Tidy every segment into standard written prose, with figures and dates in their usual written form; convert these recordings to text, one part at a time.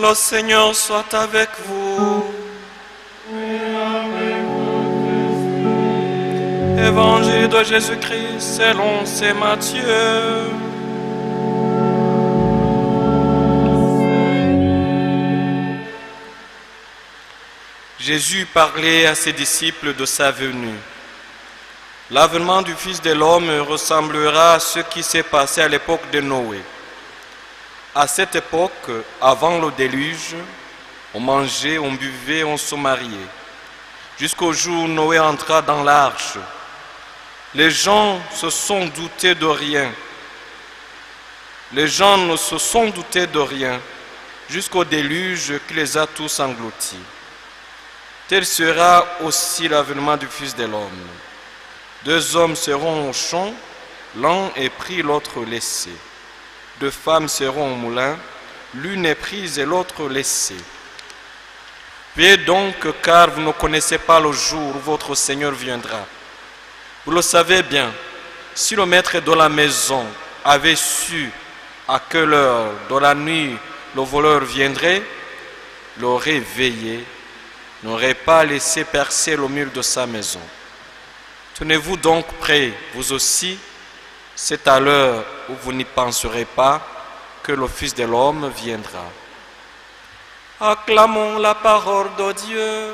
Le Seigneur soit avec vous. Évangile de Jésus-Christ selon saint Matthieu. Jésus parlait à ses disciples de sa venue. L'avènement du Fils de l'homme ressemblera à ce qui s'est passé à l'époque de Noé. À cette époque, avant le déluge, on mangeait, on buvait, on se mariait. Jusqu'au jour où Noé entra dans l'arche. Les gens se sont doutés de rien. Les gens ne se sont doutés de rien jusqu'au déluge qui les a tous engloutis. Tel sera aussi l'avènement du Fils de l'homme. 2 hommes seront au champ, l'un est pris, l'autre laissé. 2 femmes seront au moulin, l'une est prise et l'autre laissée. Veillez donc, car vous ne connaissez pas le jour où votre Seigneur viendra. Vous le savez bien, si le maître de la maison avait su à quelle heure de la nuit le voleur viendrait, l'aurait veillé, n'aurait pas laissé percer le mur de sa maison. Tenez-vous donc prêts, vous aussi, c'est à l'heure où vous n'y penserez pas que le Fils de l'homme viendra. Acclamons la parole de Dieu.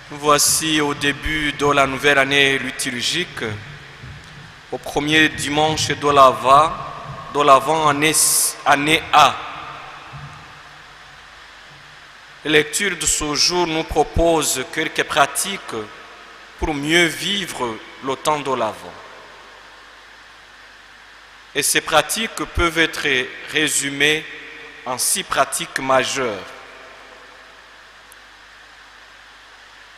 Voici au début de la nouvelle année liturgique, au premier dimanche de l'Avent année A. La lecture de ce jour nous propose quelques pratiques pour mieux vivre le temps de l'Avent. Et ces pratiques peuvent être résumées en 6 pratiques majeures.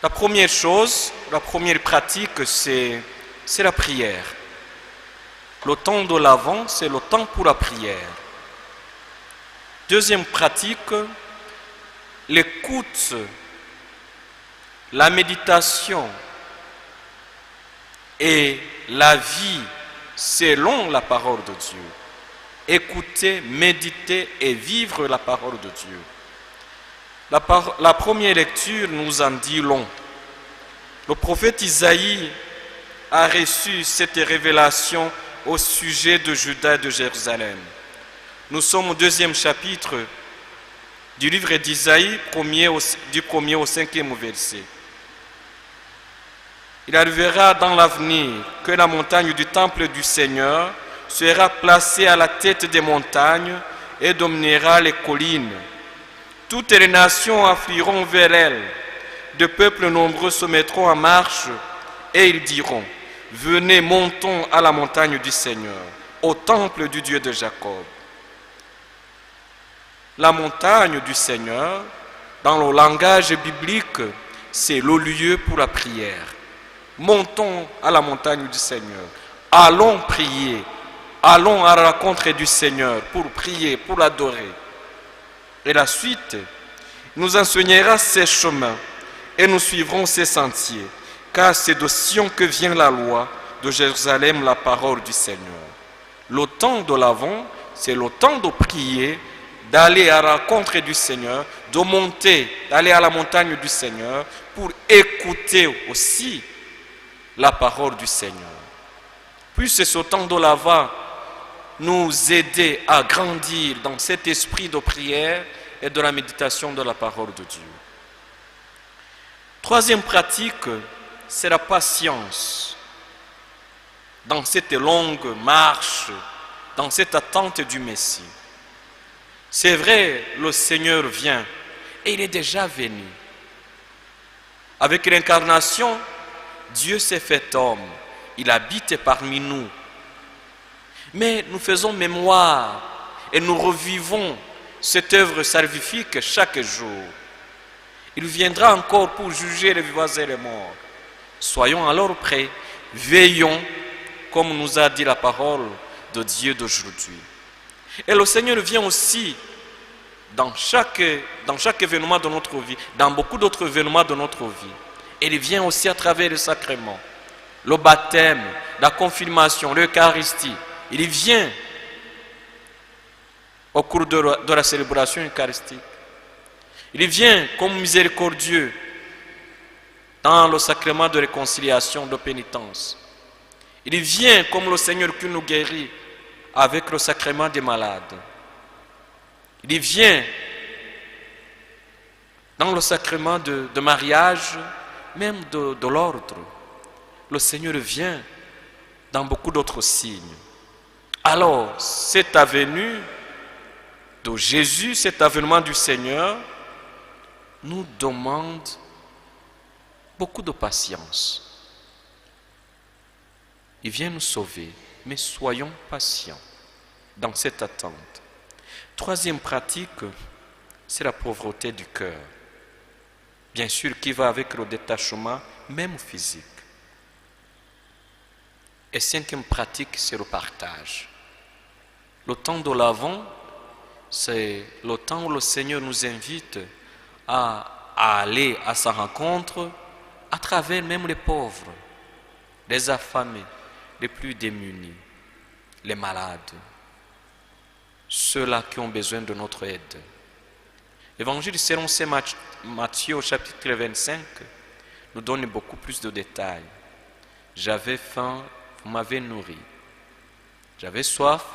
La première chose, la première pratique, c'est la prière. Le temps de l'Avent, c'est le temps pour la prière. Deuxième pratique, l'écoute, la méditation et la vie selon la parole de Dieu. Écouter, méditer et vivre la parole de Dieu. La première lecture nous en dit long. Le prophète Isaïe a reçu cette révélation au sujet de Juda et de Jérusalem. Nous sommes au 2e chapitre du livre d'Isaïe, du 1er au 5e verset. Il arrivera dans l'avenir que la montagne du temple du Seigneur sera placée à la tête des montagnes et dominera les collines. Toutes les nations afflueront vers elle. De peuples nombreux se mettront en marche et ils diront: venez, montons à la montagne du Seigneur, au temple du Dieu de Jacob. La montagne du Seigneur, dans le langage biblique, c'est le lieu pour la prière. Montons à la montagne du Seigneur. Allons prier. Allons à la rencontre du Seigneur pour prier, pour l'adorer. Et la suite nous enseignera ses chemins et nous suivrons ses sentiers, car c'est de Sion que vient la loi, de Jérusalem la parole du Seigneur. Le temps de l'Avent, c'est le temps de prier, d'aller à la rencontre du Seigneur, de monter, d'aller à la montagne du Seigneur pour écouter aussi la parole du Seigneur. Puis c'est ce temps de l'Avent nous aider à grandir dans cet esprit de prière et de la méditation de la parole de Dieu. Troisième pratique, c'est la patience. Dans cette longue marche, dans cette attente du Messie. C'est vrai, le Seigneur vient et il est déjà venu. Avec l'incarnation, Dieu s'est fait homme. Il habite parmi nous. Mais nous faisons mémoire et nous revivons cette œuvre salvifique chaque jour. Il viendra encore pour juger les vivants et les morts. Soyons alors prêts, veillons, comme nous a dit la parole de Dieu d'aujourd'hui. Et le Seigneur vient aussi dans chaque événement de notre vie, dans beaucoup d'autres événements de notre vie. Et il vient aussi à travers le sacrement. Le baptême, la confirmation, l'Eucharistie. Il vient au cours de la célébration eucharistique. Il vient comme miséricordieux dans le sacrement de réconciliation, de pénitence. Il vient comme le Seigneur qui nous guérit avec le sacrement des malades. Il vient dans le sacrement de mariage, même de l'ordre. Le Seigneur vient dans beaucoup d'autres signes. Alors, cette avenue de Jésus, cet avènement du Seigneur, nous demande beaucoup de patience. Il vient nous sauver, mais soyons patients dans cette attente. Troisième pratique, c'est la pauvreté du cœur. Bien sûr, qui va avec le détachement, même physique. Et cinquième pratique, c'est le partage. Le temps de l'Avent, c'est le temps où le Seigneur nous invite à aller à sa rencontre à travers même les pauvres, les affamés, les plus démunis, les malades, ceux-là qui ont besoin de notre aide. L'évangile selon saint Matthieu au chapitre 25 nous donne beaucoup plus de détails. J'avais faim, vous m'avez nourri. J'avais soif,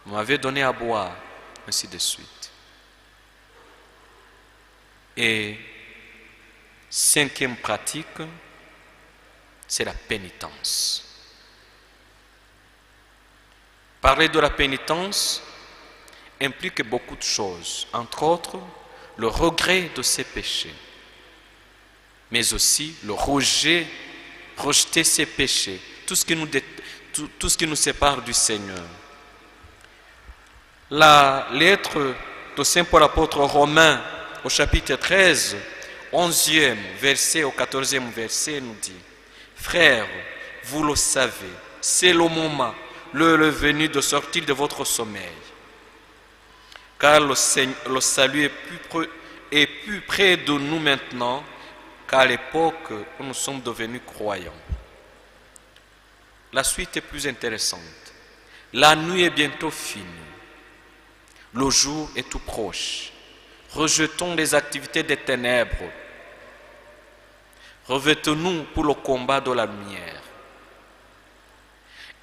vous m'avez donné à boire, ainsi de suite. Et cinquième pratique, c'est la pénitence. Parler de la pénitence implique beaucoup de choses, entre autres le regret de ses péchés, mais aussi le rejeter ses péchés, tout ce qui nous sépare du Seigneur. La lettre de Saint Paul apôtre aux Romains au chapitre 13, 11e verset au 14e verset nous dit: Frères, vous le savez, c'est le moment, l'heure est venue de sortir de votre sommeil. Car le salut est plus près de nous maintenant qu'à l'époque où nous sommes devenus croyants. La suite est plus intéressante. La nuit est bientôt finie. Le jour est tout proche. Rejetons les activités des ténèbres. Revêtons-nous pour le combat de la lumière.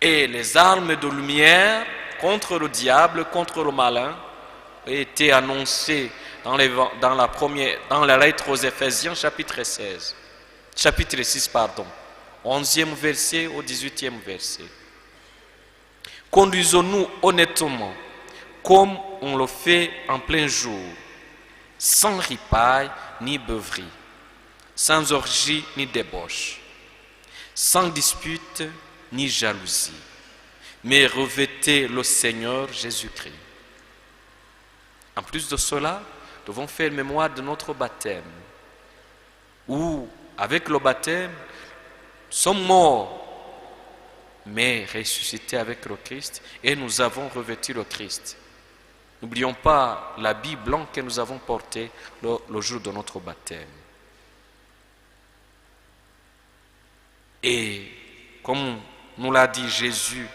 Et les armes de lumière contre le diable, contre le malin, ont été annoncées dans la lettre aux Éphésiens, chapitre 6, 11e verset au 18e verset. Conduisons-nous honnêtement, comme on le fait en plein jour, sans ripaille ni beuverie, sans orgie ni débauche, sans dispute ni jalousie, mais revêtez le Seigneur Jésus-Christ. En plus de cela, nous devons faire mémoire de notre baptême, où, avec le baptême, nous sommes morts, mais ressuscités avec le Christ, et nous avons revêtu le Christ. N'oublions pas l'habit blanc que nous avons porté le jour de notre baptême. Et comme nous l'a dit Jésus,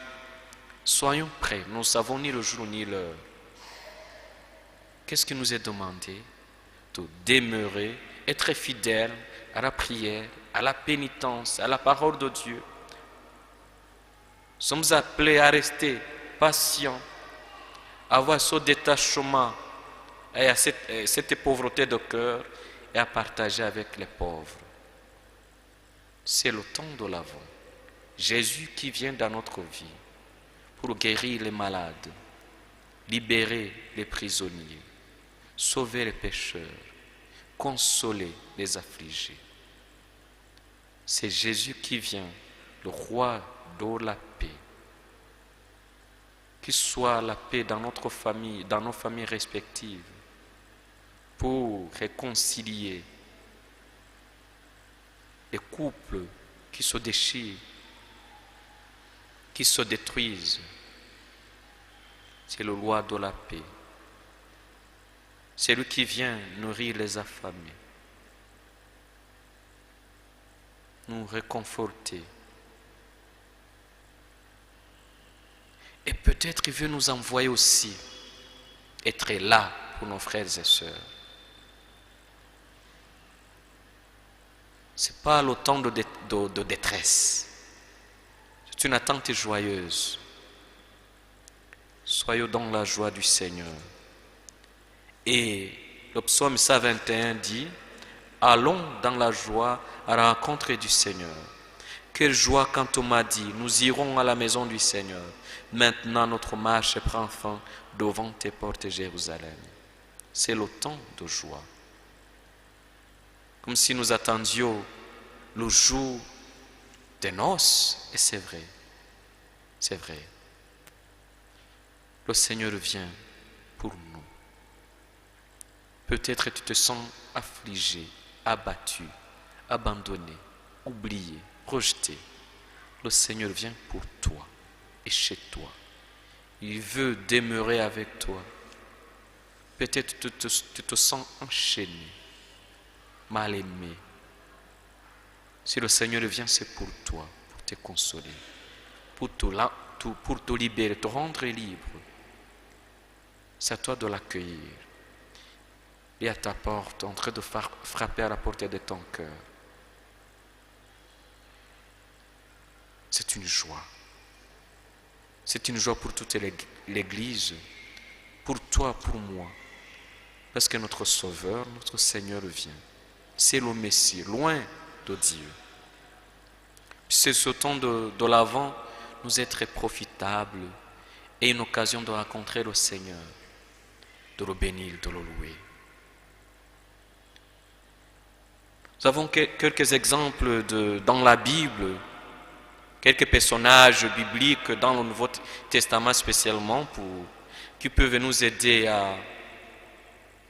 soyons prêts, nous ne savons ni le jour ni l'heure. Qu'est-ce qui nous est demandé? De demeurer, être fidèles à la prière, à la pénitence, à la parole de Dieu. Nous sommes appelés à rester patients, à avoir ce détachement et à cette pauvreté de cœur et à partager avec les pauvres. C'est le temps de l'Avent. Jésus qui vient dans notre vie pour guérir les malades, libérer les prisonniers, sauver les pécheurs, consoler les affligés. C'est Jésus qui vient, le roi de la paix. Qu'il soit la paix dans notre famille, dans nos familles respectives, pour réconcilier les couples qui se déchirent, qui se détruisent. C'est le roi de la paix. C'est lui qui vient nourrir les affamés. nous réconforter. Et peut-être il veut nous envoyer aussi être là pour nos frères et sœurs. Ce n'est pas le temps de détresse. C'est une attente joyeuse. Soyons dans la joie du Seigneur. Et le psaume 121 dit, allons dans la joie à la rencontre du Seigneur. Quelle joie quand on m'a dit, nous irons à la maison du Seigneur. Maintenant notre marche prend fin devant tes portes, Jérusalem. C'est le temps de joie. Comme si nous attendions le jour des noces. Et c'est vrai. C'est vrai. Le Seigneur vient pour nous. Peut-être tu te sens affligé, abattu, abandonné, oublié, rejeté. Le Seigneur vient pour toi et chez toi. Il veut demeurer avec toi. Peut-être tu te sens enchaîné, mal aimé. Si le Seigneur vient, c'est pour toi, pour te consoler, pour te libérer, te rendre libre. C'est à toi de l'accueillir. Il est à ta porte, en train de frapper à la porte de ton cœur. C'est une joie. C'est une joie pour toute l'Église, pour toi, pour moi. Parce que notre Sauveur, notre Seigneur vient. C'est le Messie, loin de Dieu. C'est ce temps de l'Avent nous est très profitable et une occasion de rencontrer le Seigneur, de le bénir, de le louer. Nous avons quelques exemples dans la Bible, quelques personnages bibliques dans le Nouveau Testament spécialement qui peuvent nous aider à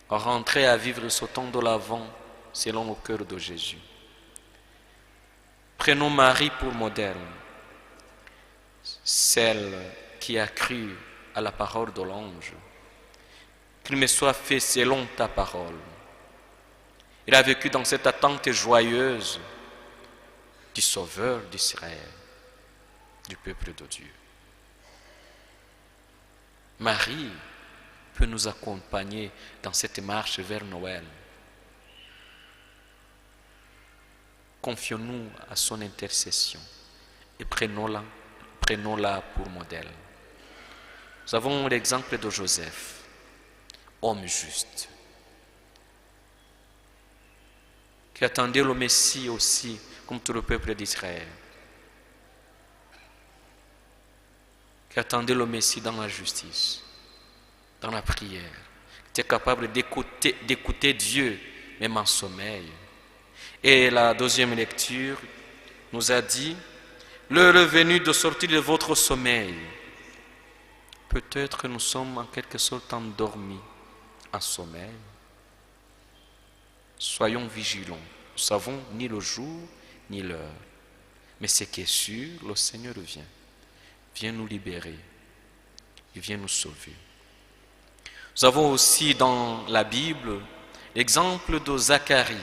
rentrer à vivre ce temps de l'Avent selon le cœur de Jésus. Prenons Marie pour modèle, celle qui a cru à la parole de l'ange. Qu'il me soit fait selon ta parole. Il a vécu dans cette attente joyeuse du Sauveur d'Israël, du peuple de Dieu. Marie peut nous accompagner dans cette marche vers Noël. Confions-nous à son intercession et prenons-la pour modèle. Nous avons l'exemple de Joseph, homme juste, qui attendait le Messie aussi, comme tout le peuple d'Israël, qui attendait le Messie dans la justice, dans la prière, qui était capable d'écouter Dieu, même en sommeil. Et la deuxième lecture nous a dit, l'heure est venue de sortir de votre sommeil. Peut-être nous sommes en quelque sorte endormis, en sommeil. Soyons vigilants. Nous ne savons ni le jour ni l'heure. Mais ce qui est sûr, le Seigneur vient nous libérer. Il vient nous sauver. Nous avons aussi dans la Bible l'exemple de Zacharie,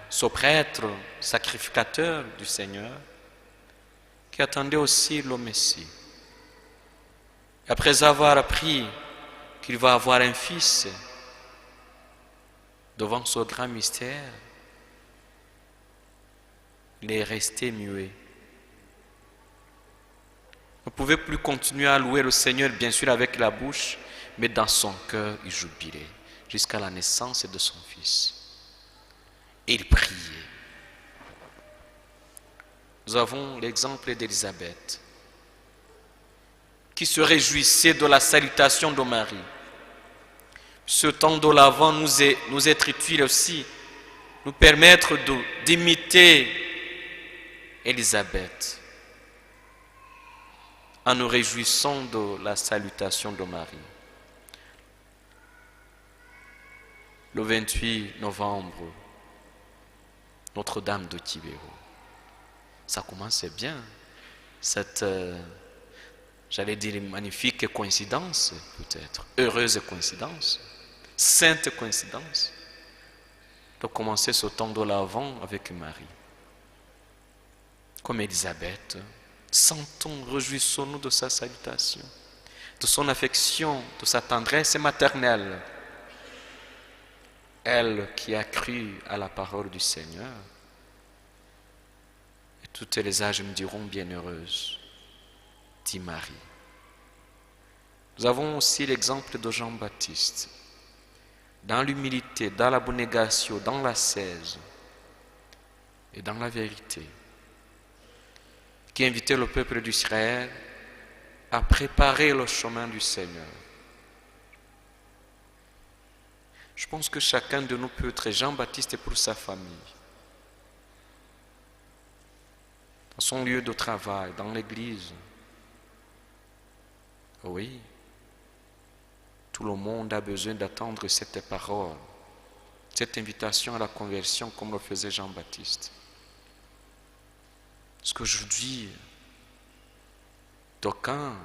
ce prêtre sacrificateur du Seigneur, qui attendait aussi le Messie. Après avoir appris qu'il va avoir un fils, devant ce grand mystère, il est resté muet. Il ne pouvait plus continuer à louer le Seigneur, bien sûr avec la bouche, mais dans son cœur, il jubilait jusqu'à la naissance de son fils. Et il priait. Nous avons l'exemple d'Élisabeth, qui se réjouissait de la salutation de Marie. Ce temps de l'Avent nous est utile aussi, nous permettre d'imiter Élisabeth en nous réjouissant de la salutation de Marie. Le 28 novembre, Notre-Dame de Quiberon. Ça commence bien, cette, j'allais dire, magnifique coïncidence, peut-être, heureuse coïncidence, sainte coïncidence. de commencer ce temps de l'Avent avec Marie. Comme Élisabeth, sentons, réjouissons-nous de sa salutation, de son affection, de sa tendresse maternelle. Elle qui a cru à la parole du Seigneur, et toutes les âges me diront bienheureuse, dit Marie. Nous avons aussi l'exemple de Jean-Baptiste, dans l'humilité, dans l'abnégation, dans l'ascèse et dans la vérité, qui invitait le peuple d'Israël à préparer le chemin du Seigneur. Je pense que chacun de nous peut être Jean-Baptiste pour sa famille, dans son lieu de travail, dans l'église. Oui, tout le monde a besoin d'attendre cette parole, cette invitation à la conversion comme le faisait Jean-Baptiste. Parce qu'aujourd'hui, d'aucuns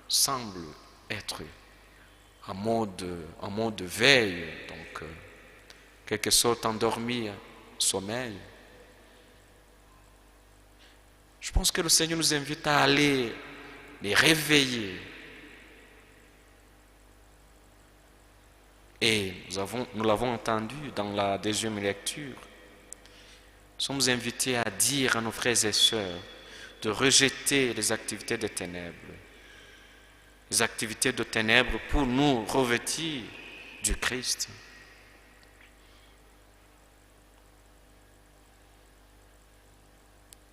semblent être en mode veille, donc quelque sorte endormi, sommeil. Je pense que le Seigneur nous invite à aller les réveiller. Et nous l'avons entendu dans la deuxième lecture. Nous sommes invités à dire à nos frères et sœurs de rejeter les activités des ténèbres. Les activités de ténèbres pour nous revêtir du Christ.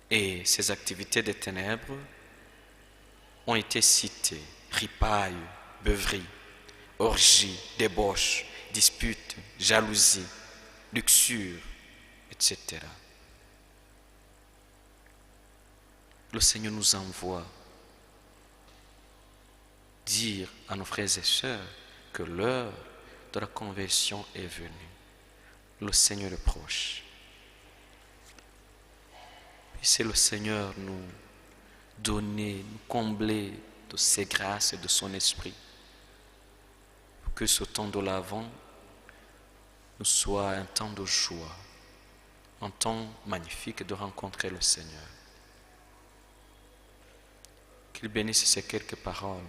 Et ces activités des ténèbres ont été citées: ripaille, beuverie, orgie, débauche, dispute, jalousie, luxure, etc. Le Seigneur nous envoie dire à nos frères et sœurs que l'heure de la conversion est venue. Le Seigneur est proche. Puisse le Seigneur nous donner, nous combler de ses grâces et de son esprit, pour que ce temps de l'Avent nous soit un temps de joie, un temps magnifique de rencontrer le Seigneur. Qu'il bénisse ces quelques paroles,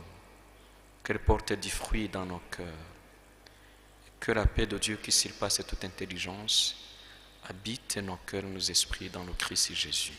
qu'elles portent du fruit dans nos cœurs, et que la paix de Dieu qui surpasse toute intelligence habite nos cœurs et nos esprits dans le Christ Jésus.